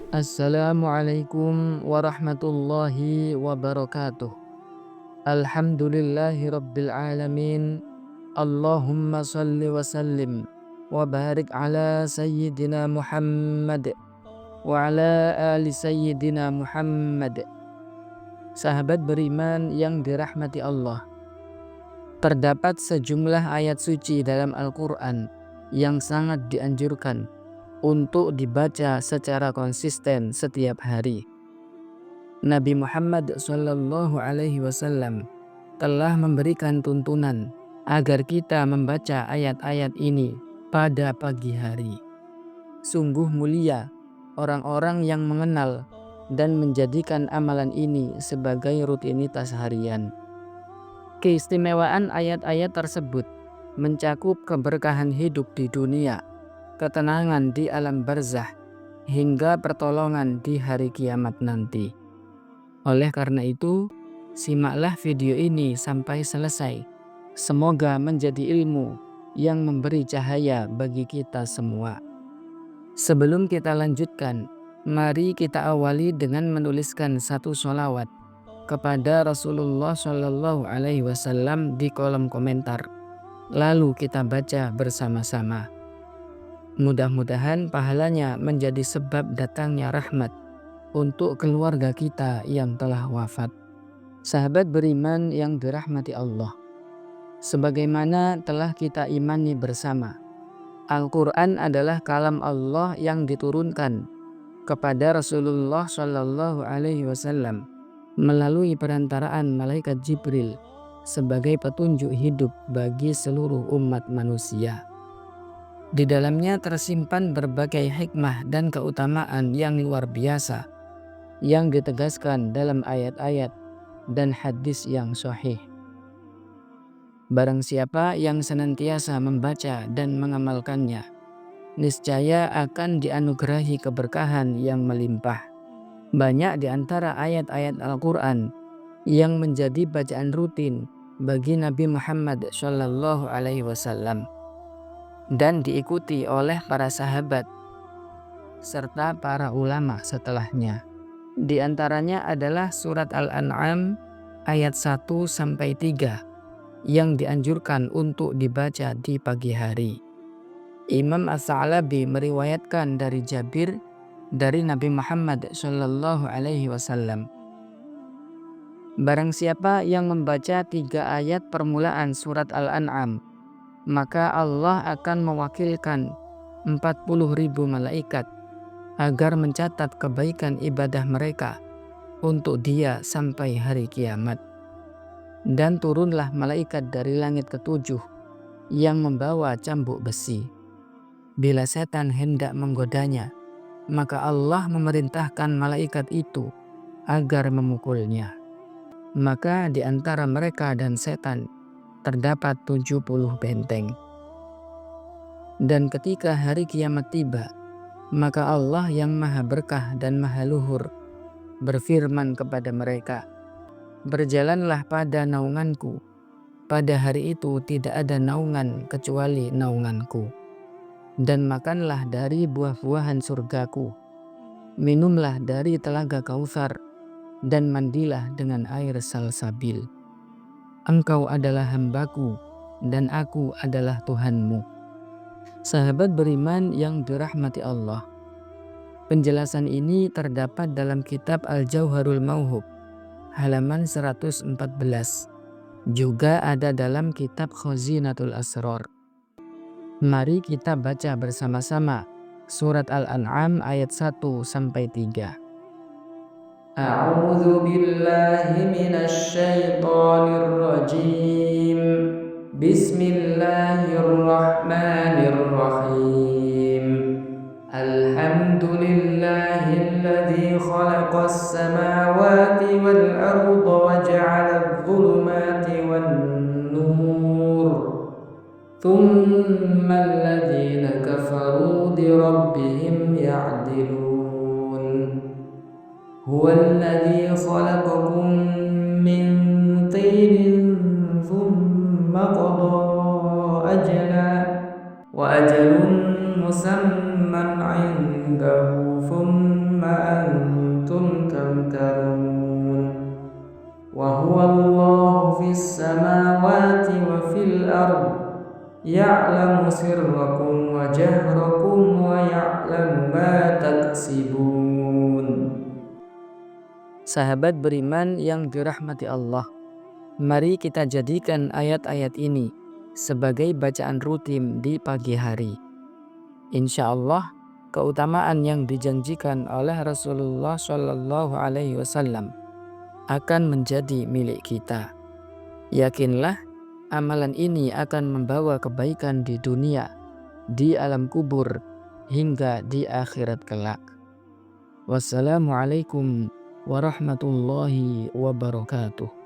Assalamualaikum warahmatullahi wabarakatuh. Alhamdulillahi rabbil alamin. Allahumma salli wa sallim wa barik ala sayyidina Muhammad wa ala ali sayyidina Muhammad. Sahabat beriman yang dirahmati Allah, terdapat sejumlah ayat suci dalam Al-Quran yang sangat dianjurkan untuk dibaca secara konsisten setiap hari. Nabi Muhammad SAW telah memberikan tuntunan agar kita membaca ayat-ayat ini pada pagi hari. Sungguh mulia orang-orang yang mengenal dan menjadikan amalan ini sebagai rutinitas harian. Keistimewaan ayat-ayat tersebut mencakup keberkahan hidup di dunia, ketenangan di alam barzah, hingga pertolongan di hari kiamat nanti. Oleh karena itu, simaklah video ini sampai selesai. Semoga menjadi ilmu yang memberi cahaya bagi kita semua. Sebelum kita lanjutkan, mari kita awali dengan menuliskan satu sholawat kepada Rasulullah SAW di kolom komentar. Lalu kita baca bersama-sama. Mudah-mudahan pahalanya menjadi sebab datangnya rahmat untuk keluarga kita yang telah wafat. Sahabat beriman yang dirahmati Allah, sebagaimana telah kita imani bersama, Al-Quran adalah kalam Allah yang diturunkan kepada Rasulullah SAW melalui perantaraan malaikat Jibril sebagai petunjuk hidup bagi seluruh umat manusia. Di dalamnya tersimpan berbagai hikmah dan keutamaan yang luar biasa yang ditegaskan dalam ayat-ayat dan hadis yang sahih. Barang siapa yang senantiasa membaca dan mengamalkannya, niscaya akan dianugerahi keberkahan yang melimpah. Banyak di antara ayat-ayat Al-Quran yang menjadi bacaan rutin bagi Nabi Muhammad SAW dan diikuti oleh para sahabat serta para ulama setelahnya. Di antaranya adalah surat Al-An'am ayat 1-3 yang dianjurkan untuk dibaca di pagi hari. Imam As-Sa'labi meriwayatkan dari Jabir dari Nabi Muhammad SAW. Barang siapa yang membaca 3 ayat permulaan surat Al-An'am, maka Allah akan mewakilkan 40.000 malaikat agar mencatat kebaikan ibadah mereka untuk dia sampai hari kiamat. Dan turunlah malaikat dari langit ke-7 yang membawa cambuk besi. Bila setan hendak menggodanya, maka Allah memerintahkan malaikat itu agar memukulnya. Maka di antara mereka dan setan terdapat 70 benteng. Dan ketika hari kiamat tiba, maka Allah yang maha berkah dan maha luhur berfirman kepada mereka, "Berjalanlah pada naunganku. Pada hari itu tidak ada naungan kecuali naunganku. Dan makanlah dari buah-buahan surgaku. Minumlah dari telaga Kautsar dan mandilah dengan air salsabil. Engkau adalah hambaku dan aku adalah Tuhanmu." Sahabat beriman yang dirahmati Allah, penjelasan ini terdapat dalam kitab Al-Jauharul Mauhub halaman 114. Juga ada dalam kitab Khazinatul Asrar. Mari kita baca bersama-sama surat Al-An'am ayat 1-3. A'udzu billahi minasy syaithanir rajim. Bismillahirrahmanirrahim. Alhamdulillahilladzi khalaqas samawati wal arda wa ja'alal dhulumati wan nur. Tsummal ladzina kafaru bi rabbihim ya'dilun. Huwallazi khalaqakum min tinin thumma qada ajala wa ajalun musamman 'indahu thumma ثم أنتم تمترون وهو الله في السماوات وفي الأرض يعلم سركم وجهركم ويعلم ما تكسبون. Sahabat beriman yang dirahmati Allah, mari kita jadikan ayat-ayat ini sebagai bacaan rutin di pagi hari. Insya Allah, keutamaan yang dijanjikan oleh Rasulullah Shallallahu Alaihi Wasallam akan menjadi milik kita. Yakinlah, amalan ini akan membawa kebaikan di dunia, di alam kubur, hingga di akhirat kelak. Wassalamualaikum warahmatullahi wabarakatuh.